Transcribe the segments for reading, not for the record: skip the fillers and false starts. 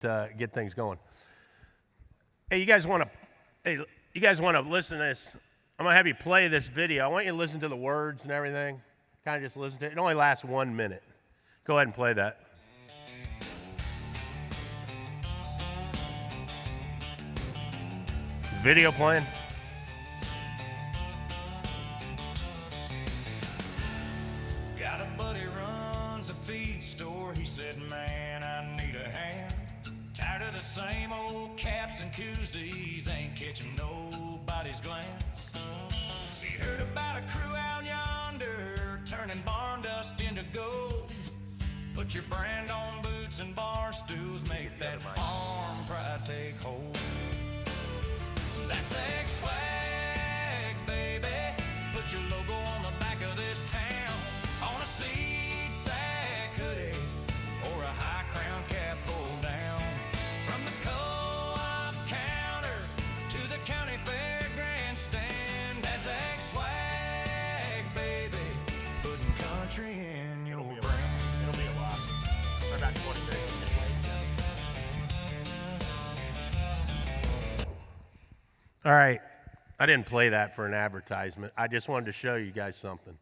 get things going. Hey, you guys want to listen to this? I'm gonna have you play this video. I want you to listen to the words and everything. Kind of just listen to it. It only lasts 1 minute. Go ahead and play that. Is video playing? Got a buddy runs a feed store. He said, man, I need a hand. Tired of the same old caps and koozies. Ain't catching nobody's glance. He heard about a crew out yonder, turning barn dust into gold. Put your brand on boots and bar stools. Make that farm pride take hold. That's X-Swag, baby. Put your logo on the back of this town. On a seed sack hoodie or a high crown cap pulled down. From the co-op counter to the county fair grandstand. That's X-Swag, baby. Putting country in your brand. It'll be a lot. About 20 days. All right, I didn't play that for an advertisement. I just wanted to show you guys something.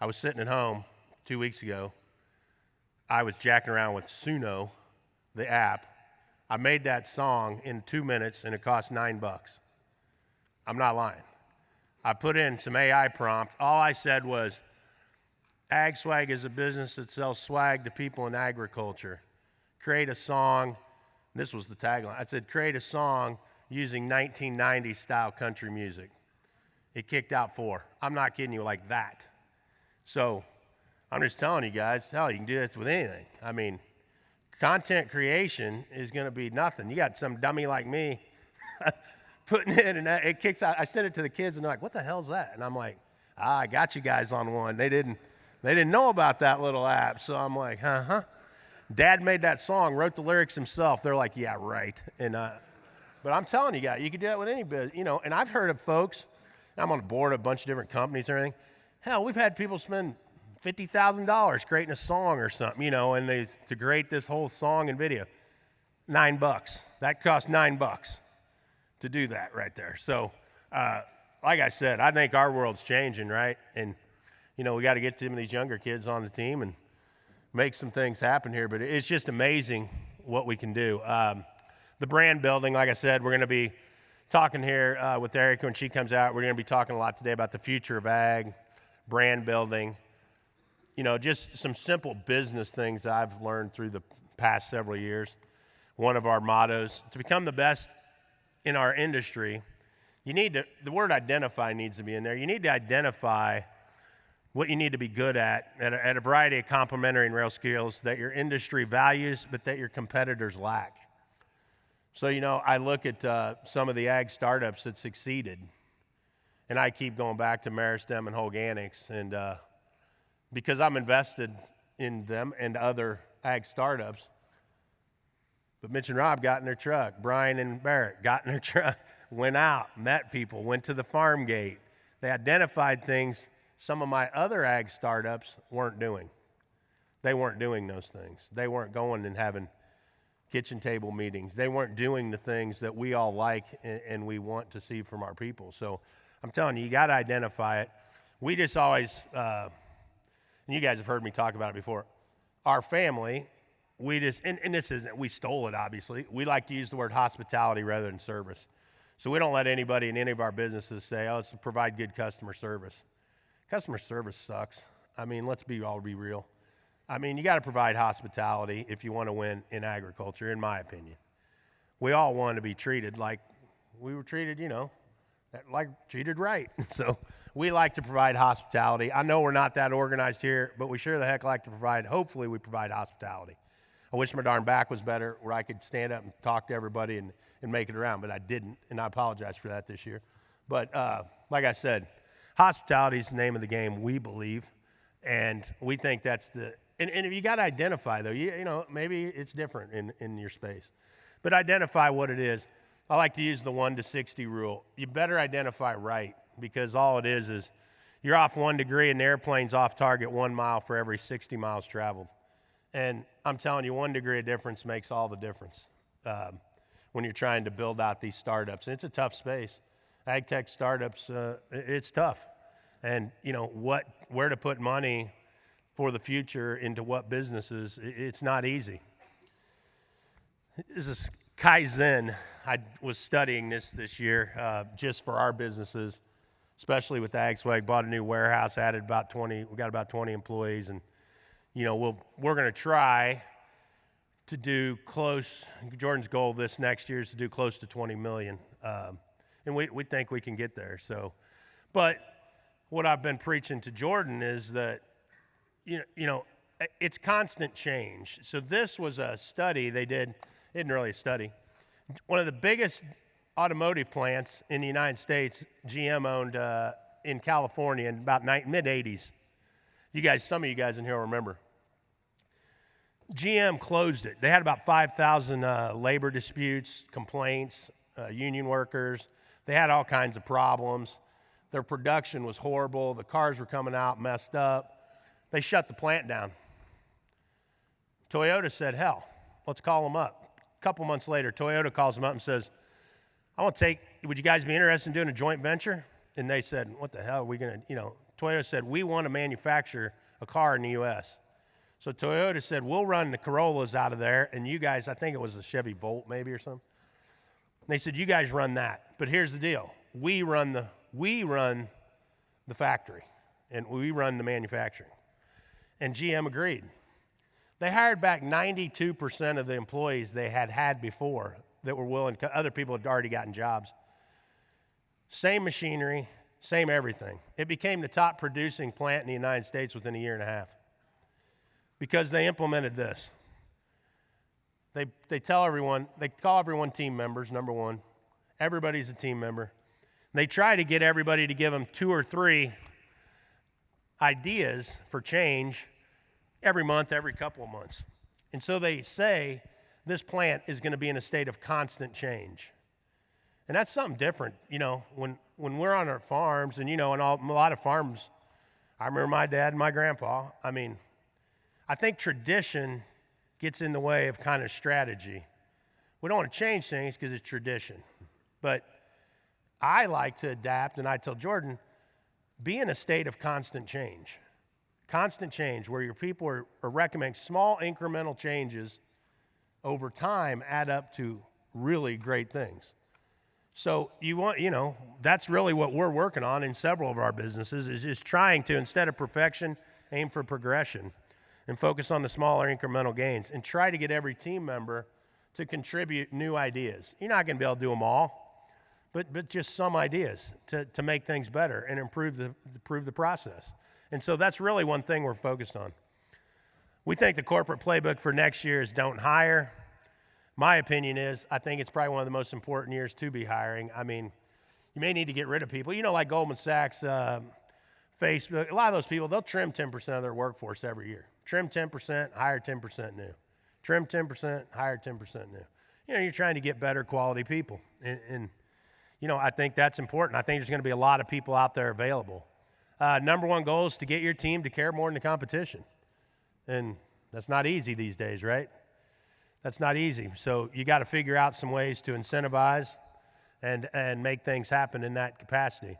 I was sitting at home 2 weeks ago. I was jacking around with Suno, the app. I made that song in 2 minutes, and it cost $9. I'm not lying. I put in some AI prompt. All I said was, Ag Swag is a business that sells swag to people in agriculture. Create a song. This was the tagline. I said, create a song using 1990s style country music. It kicked out 4. I'm not kidding you, like that. So I'm just telling you guys, hell, you can do this with anything. I mean, content creation is going to be nothing. You got some dummy like me putting it in, and it kicks out. I sent it to the kids, and they're like, what the hell's that? And I'm like, I got you guys on one. They didn't know about that little app. So I'm like, huh? Dad made that song, wrote the lyrics himself. They're like, yeah, right. And but I'm telling you guys, you can do that with any business, and I've heard of folks, I'm on the board of a bunch of different companies and everything. Hell, we've had people spend $50,000 creating a song or something, and to create this whole song and video. $9. That costs $9 to do that right there. So, like I said, I think our world's changing, right? And, we got to get some of these younger kids on the team and make some things happen here. But it's just amazing what we can do. The brand building, like I said, we're going to be talking here with Erica when she comes out. We're going to be talking a lot today about the future of ag, brand building, just some simple business things I've learned through the past several years. One of our mottos, to become the best in our industry, the word identify needs to be in there. You need to identify what you need to be good at a variety of complementary and real skills that your industry values, but that your competitors lack. So, I look at some of the ag startups that succeeded, and I keep going back to Meristem and Holganics, and because I'm invested in them and other ag startups. But Mitch and Rob got in their truck. Brian and Barrett got in their truck, went out, met people, went to the farm gate. They identified things some of my other ag startups weren't doing. They weren't doing those things. They weren't going and having kitchen table meetings. They weren't doing the things that we all like and we want to see from our people. So I'm telling you got to identify it. We just always, and you guys have heard me talk about it before, our family, we just, and this isn't, we stole it obviously. We like to use the word hospitality rather than service. So we don't let anybody in any of our businesses say, let's provide good customer service. Customer service sucks. I mean, let's be real. I mean, you got to provide hospitality if you want to win in agriculture, in my opinion. We all want to be treated like we were treated, treated right. So we like to provide hospitality. I know we're not that organized here, but we sure the heck like to provide, hopefully we provide hospitality. I wish my darn back was better where I could stand up and talk to everybody and make it around, but I didn't, and I apologize for that this year. But like I said, hospitality is the name of the game, we believe, and we think that's and you got to identify, though. Maybe it's different in your space. But identify what it is. I like to use the 1 to 60 rule. You better identify right, because all it is you're off 1 degree and the airplane's off target 1 mile for every 60 miles traveled. And I'm telling you, 1 degree of difference makes all the difference. when you're trying to build out these startups. And it's a tough space. Ag tech startups, it's tough. And, where to put money for the future into what businesses, it's not easy. This is Kaizen. I was studying this year just for our businesses, especially with Ag Swag. Bought a new warehouse, added about 20. We got about 20 employees, and we're going to try to do close. Jordan's goal this next year is to do close to 20 million, and we think we can get there. So, but what I've been preaching to Jordan is that it's constant change. So this was a study they did. Isn't really a study. One of the biggest automotive plants in the United States, GM owned in California in about mid-'80s. Some of you guys in here will remember. GM closed it. They had about 5,000 labor disputes, complaints, union workers. They had all kinds of problems. Their production was horrible. The cars were coming out messed up. They shut the plant down. Toyota said, hell, let's call them up. A couple months later, Toyota calls them up and says, would you guys be interested in doing a joint venture? And they said, what the hell are we going to, Toyota said, we want to manufacture a car in the U.S. So Toyota said, we'll run the Corollas out of there, and you guys, I think it was a Chevy Volt maybe or something. And they said, you guys run that. But here's the deal. We run the factory, and we run the manufacturing. And GM agreed. They hired back 92% of the employees they had before that were willing. Other people had already gotten jobs. Same machinery, same everything. It became the top producing plant in the United States within a year and a half because they implemented this. They call everyone team members, number one. Everybody's a team member. They try to get everybody to give them 2 or 3 ideas for change every month, every couple of months. And so they say this plant is going to be in a state of constant change. And that's something different, when we're on our farms and, in a lot of farms, I remember my dad and my grandpa. I think tradition gets in the way of kind of strategy. We don't want to change things because it's tradition. But I like to adapt, and I tell Jordan, be in a state of constant change. Constant change where your people are recommending small incremental changes over time add up to really great things. So that's really what we're working on in several of our businesses is just trying to, instead of perfection, aim for progression and focus on the smaller incremental gains and try to get every team member to contribute new ideas. You're not going to be able to do them all, but just some ideas to make things better and improve the process. And so that's really one thing we're focused on. We think the corporate playbook for next year is don't hire. My opinion is I think it's probably one of the most important years to be hiring. You may need to get rid of people. Like Goldman Sachs, Facebook, a lot of those people, they'll trim 10% of their workforce every year. Trim 10%, hire 10% new. Trim 10%, hire 10% new. You're trying to get better quality people. And I think that's important. I think there's going to be a lot of people out there available. Number one goal is to get your team to care more than the competition. And that's not easy these days, right? That's not easy. So you got to figure out some ways to incentivize and make things happen in that capacity.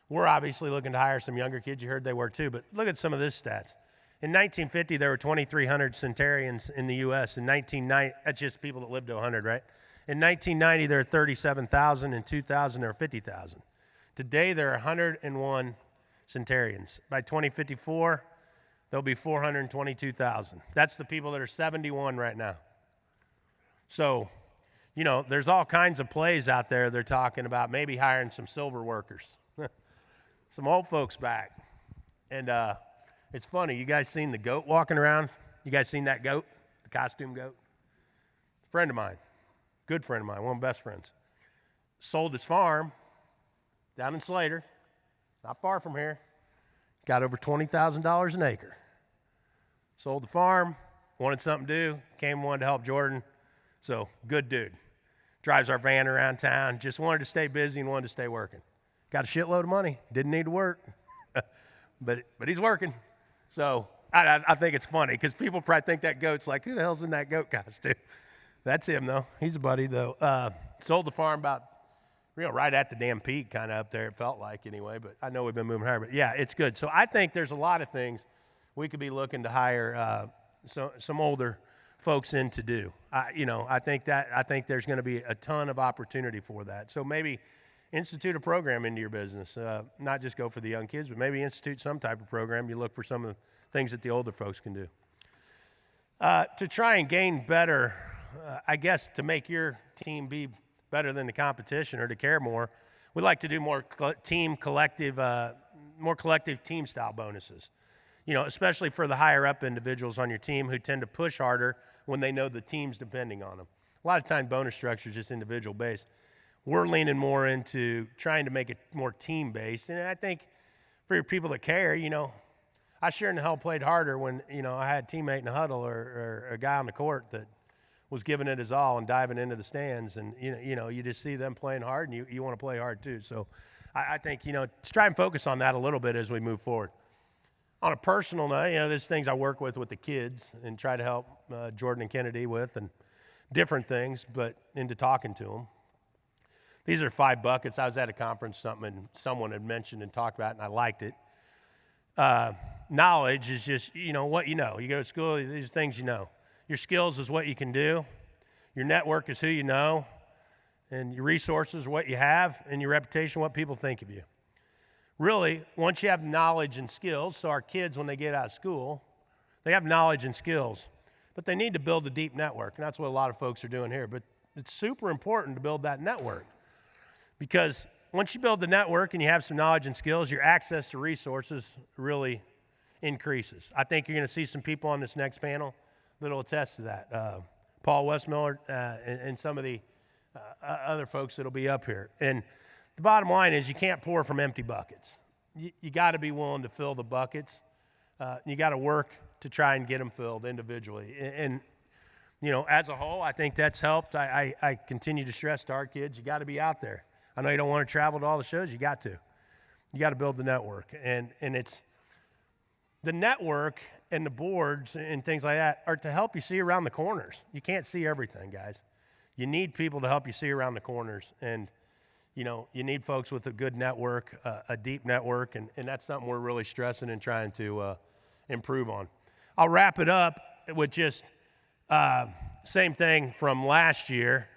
We're obviously looking to hire some younger kids. You heard they were too, but look at some of this stats. In 1950, there were 2,300 centenarians in the U.S. In 1990, that's just people that lived to 100, right? In 1990, there were 37,000. In 2000, there were 50,000. Today, there are 101 centenarians. By 2054, there'll be 422,000. That's the people that are 71 right now. So, there's all kinds of plays out there. They're talking about maybe hiring some silver workers, some old folks back. And it's funny. You guys seen the goat walking around? You guys seen that goat, the costume goat? A friend of mine, good friend of mine, one of my best friends, sold his farm down in Slater, not far from here, got over $20,000 an acre. Sold the farm, wanted something to do, wanted to help Jordan. So, good dude. Drives our van around town, just wanted to stay busy and wanted to stay working. Got a shitload of money, didn't need to work, but he's working. So, I think it's funny because people probably think that goat's like, who the hell's in that goat costume? That's him, though. He's a buddy, though. Sold the farm about, right at the damn peak, kind of up there, it felt like anyway. But I know we've been moving higher. But, yeah, it's good. So I think there's a lot of things we could be looking to hire some older folks in to do. I think there's going to be a ton of opportunity for that. So maybe institute a program into your business, not just go for the young kids, but maybe institute some type of program. You look for some of the things that the older folks can do. To try and gain better, I guess, to make your team be better than the competition or to care more, we like to do more collective team style bonuses. Especially for the higher up individuals on your team who tend to push harder when they know the team's depending on them. A lot of time bonus structure is just individual based. We're leaning more into trying to make it more team based. And I think for your people that care, I sure in the hell played harder when, I had a teammate in the huddle or a guy on the court that was giving it his all and diving into the stands. And, you just see them playing hard and you want to play hard too. So I think, let's try and focus on that a little bit as we move forward. On a personal note, there's things I work with the kids and try to help Jordan and Kennedy with and different things, but into talking to them. These are 5 buckets. I was at a conference, something someone had mentioned and talked about, and I liked it. Knowledge is just, what you know. You go to school, these are things you know. Your skills is what you can do. Your network is who you know. And your resources are what you have. And your reputation, what people think of you. Really, once you have knowledge and skills, so our kids, when they get out of school, they have knowledge and skills, but they need to build a deep network, and that's what a lot of folks are doing here. But it's super important to build that network because once you build the network and you have some knowledge and skills, your access to resources really increases. I think you're going to see some people on this next panel that will attest to that. Paul Westmiller and some of the other folks that will be up here. And the bottom line is you can't pour from empty buckets. You got to be willing to fill the buckets. You got to work to try and get them filled individually. And as a whole, I think that's helped. I continue to stress to our kids, you got to be out there. I know you don't want to travel to all the shows. You got to. You got to build the network. And it's the network and the boards and things like that are to help you see around the corners. You can't see everything, guys. You need people to help you see around the corners. And you need folks with a good network, a deep network, and that's something we're really stressing and trying to improve on. I'll wrap it up with just same thing from last year.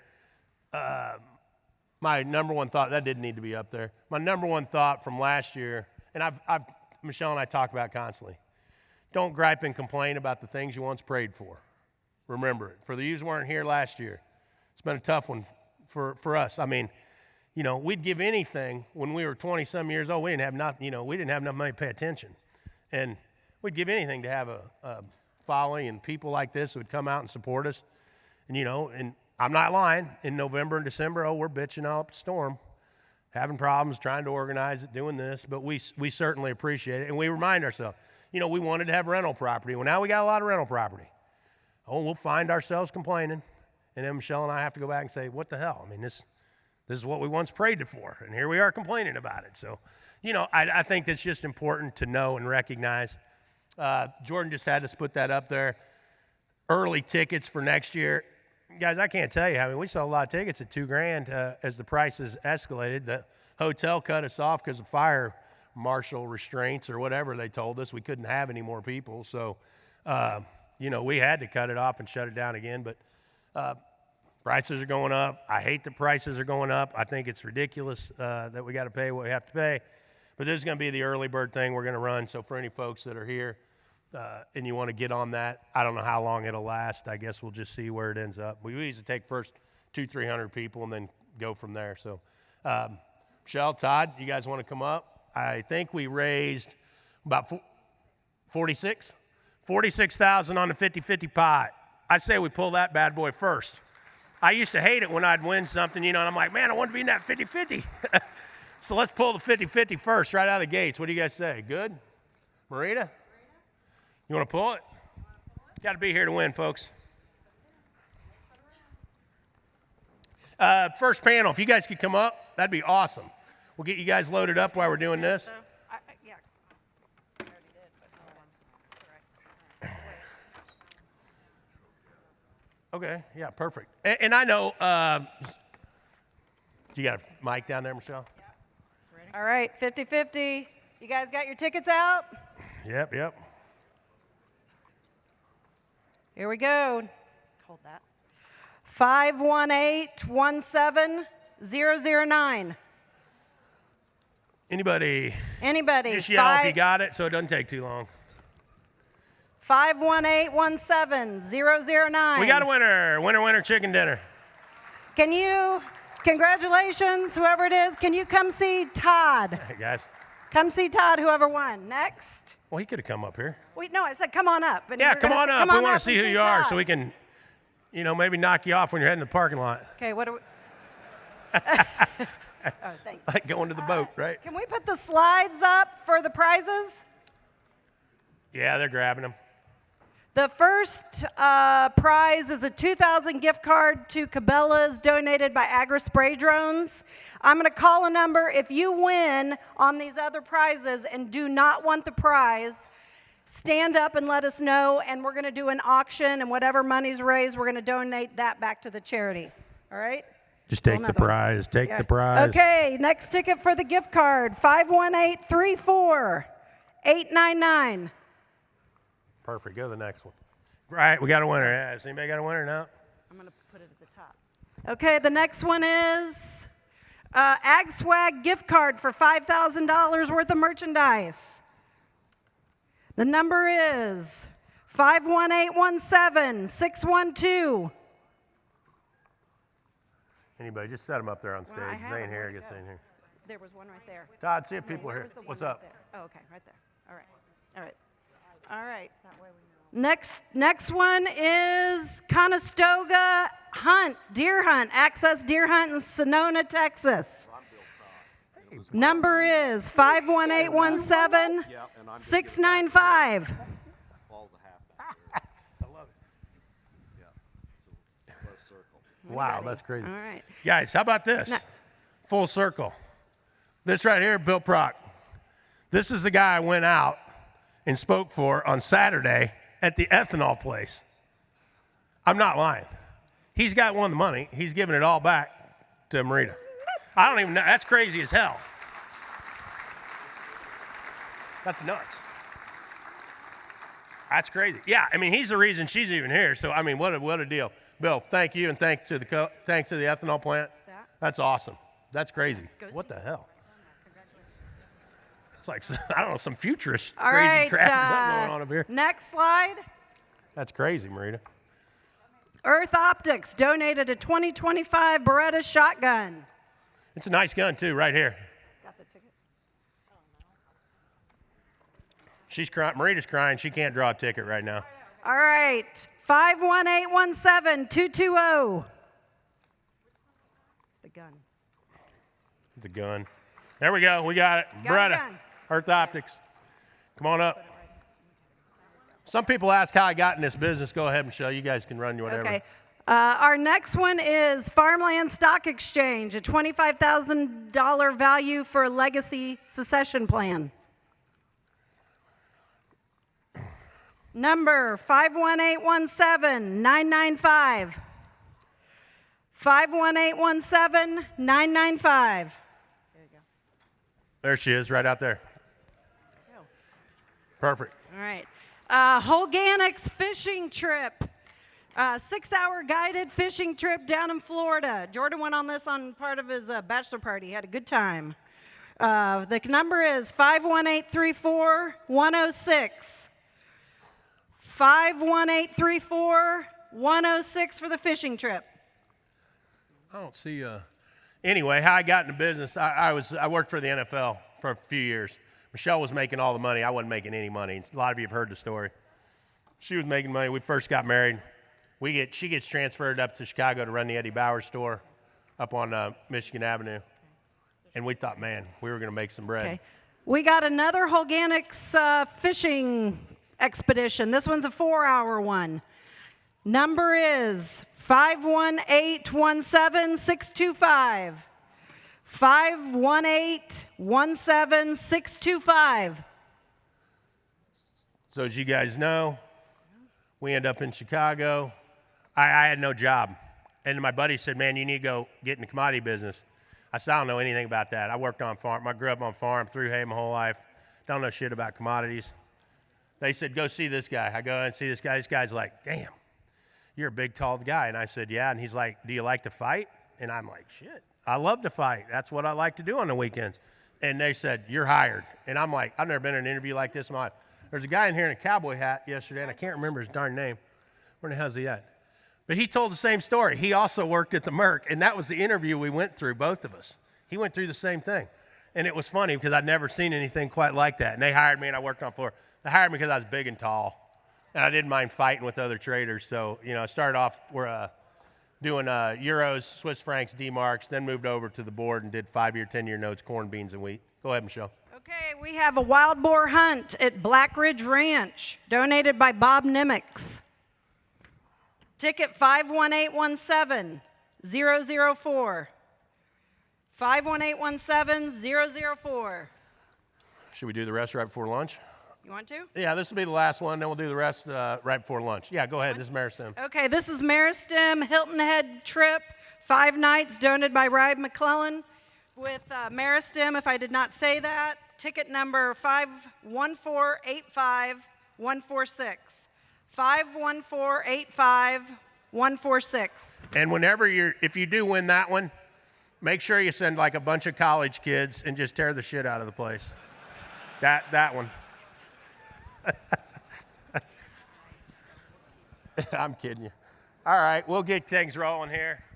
My number one thought, that didn't need to be up there. My number one thought from last year, and I've Michelle and I talk about constantly, don't gripe and complain about the things you once prayed for. Remember it. For the yous weren't here last year, it's been a tough one for us. I mean, we'd give anything when we were 20-some years old. We didn't have enough money to pay attention. And we'd give anything to have a following and people like this who would come out and support us. And, and I'm not lying. In November and December, we're bitching all up a storm, having problems, trying to organize it, doing this. But we certainly appreciate it. And we remind ourselves, we wanted to have rental property. Well, now we got a lot of rental property. We'll find ourselves complaining. And then Michelle and I have to go back and say, what the hell? I mean, this is what we once prayed for, and here we are complaining about it. So, I think that's just important to know and recognize. Jordan just had us put that up there. Early tickets for next year. Guys, I can't tell you. We saw a lot of tickets at $2,000 as the prices escalated. The hotel cut us off because of fire marshal restraints or whatever they told us. We couldn't have any more people. So, we had to cut it off and shut it down again. But prices are going up. I hate the prices are going up. I think it's ridiculous that we got to pay what we have to pay. But this is going to be the early bird thing we're going to run. So for any folks that are here and you want to get on that, I don't know how long it'll last. I guess we'll just see where it ends up. We usually take first 200-300 people and then go from there. So Michelle, Todd, you guys want to come up? I think we raised about 46,000 on the 50-50 pot. I say we pull that bad boy first. I used to hate it when I'd win something, and I'm like, man, I want to be in that 50-50. So let's pull the 50-50 first, right out of the gates. What do you guys say? Good? Marita? You want to pull it? Got to be here to win, folks. First panel, if you guys could come up, that'd be awesome. We'll get you guys loaded up while we're doing this. Yeah. I already did, but no one's correct. Okay, yeah, perfect. And I know, you got a mic down there, Michelle? All right, 50-50. You guys got your tickets out? Yep. Here we go. Hold that. 518-17009. Anybody? Anybody? Just yell if you got it so it doesn't take too long. 518-17009. We got a winner. Winner, chicken dinner. Can you, congratulations, whoever it is, can you come see Todd? Hey, guys. Come see Todd, whoever won. Next. Well, he could have come up here. Wait, no, I said come on up. And Yeah, you were come gonna on say, up. "Come We on want up to see and who you are Todd." so we can, maybe knock you off when you're heading to the parking lot. Okay, what do we? Oh, thanks. Like going to the boat, right? Can we put the slides up for the prizes? Yeah, they're grabbing them. The first prize is a 2,000 gift card to Cabela's donated by Agri Spray Drones. I'm going to call a number. If you win on these other prizes and do not want the prize, stand up and let us know, and we're going to do an auction, and whatever money's raised, we're going to donate that back to the charity. All right? Just take the prize. Take the prize. Okay, next ticket for the gift card, 518-34-899. Perfect. Go to the next one. Right, we got a winner. Yeah, has anybody got a winner now? I'm going to put it at the top. Okay, the next one is Ag Swag gift card for $5,000 worth of merchandise. The number is 518-17612. Anybody, just set them up there on stage. I have They ain't them. here. Where'd I it guess go? they ain't here. There was one right there. Todd, see if No, people are where here. was the What's one up? right there? Oh, okay, right there. All right. All right. All right. Next one is Conestoga Hunt, Deer Hunt, Access Deer Hunt in Sonoma, Texas. Number is 518-17695. Wow, that's crazy. All right. Guys, how about this? Full circle. This right here, Bill Prock. This is the guy I went out and spoke for on Saturday at the ethanol place. I'm not lying. He's got one of the money. He's giving it all back to Marita. I don't even know. That's crazy as hell. That's nuts. That's crazy. Yeah, I mean, he's the reason she's even here. So, I mean, what a deal. Bill, thank you, and thanks to the ethanol plant. That's awesome. That's crazy. What the hell? It's like, I don't know, some futurist crazy crap is going on up here. Next slide. That's crazy, Marita. Earth Optics donated a 2025 Beretta shotgun. It's a nice gun, too, right here. Got the ticket? She's crying. Marita's crying. She can't draw a ticket right now. All right. 518-17220. The gun. The gun. There we go. We got it. Got a Beretta. gun. Earth Optics. Come on up. Some people ask how I got in this business. Go ahead, Michelle. You guys can run whatever. Okay. Our next one is Farmland Stock Exchange, a $25,000 value for a legacy succession plan. Number 518-17995. 518-17995. There she is, right out there. Perfect. All right. Holganics fishing trip. 6-hour guided fishing trip down in Florida. Jordan went on this on part of his bachelor party. He had a good time. The number is 518-34-106. 518-34-106 for the fishing trip. I don't see. Anyway, how I got into business, I worked for the NFL for a few years. Michelle was making all the money. I wasn't making any money. A lot of you have heard the story. She was making money. We first got married. She gets transferred up to Chicago to run the Eddie Bauer store up on Michigan Avenue. And we thought, man, we were going to make some bread. Okay. We got another Holganics fishing expedition. This one's a 4-hour one. Number is 518-17625. 518-17625. So as you guys know, we end up in Chicago. I had no job. And my buddy said, man, you need to go get in the commodity business. I said, I don't know anything about that. I worked on farm. I grew up on farm, threw hay my whole life. Don't know shit about commodities. They said, go see this guy. I go and see this guy. This guy's like, damn, you're a big, tall guy. And I said, yeah. And he's like, do you like to fight? And I'm like, shit, I love to fight. That's what I like to do on the weekends. And they said, you're hired. And I'm like, I've never been in an interview like this in my life. There's a guy in here in a cowboy hat yesterday, and I can't remember his darn name. Where the hell's he at? But he told the same story. He also worked at the Merc, and that was the interview we went through, both of us. He went through the same thing. And it was funny because I'd never seen anything quite like that. And they hired me, and I worked on floor. They hired me because I was big and tall, and I didn't mind fighting with other traders. So, I started off doing euros, Swiss francs, D-marks, then moved over to the board and did 5-year, 10-year notes, corn, beans, and wheat. Go ahead, Michelle. Okay, we have a wild boar hunt at Black Ridge Ranch, donated by Bob Nimmix. Ticket 51817-004. 51817-004. Should we do the rest right before lunch? You want to? Yeah, this will be the last one, then we'll do the rest right before lunch. Yeah, go ahead. This is Maristem. Okay, this is Maristem Hilton Head trip, 5 nights, donated by Rybe McClellan. With Maristem, if I did not say that, ticket number 51485-146. 51485-146. And if you do win that one, make sure you send like a bunch of college kids and just tear the shit out of the place. That one. I'm kidding you. All right, we'll get things rolling here.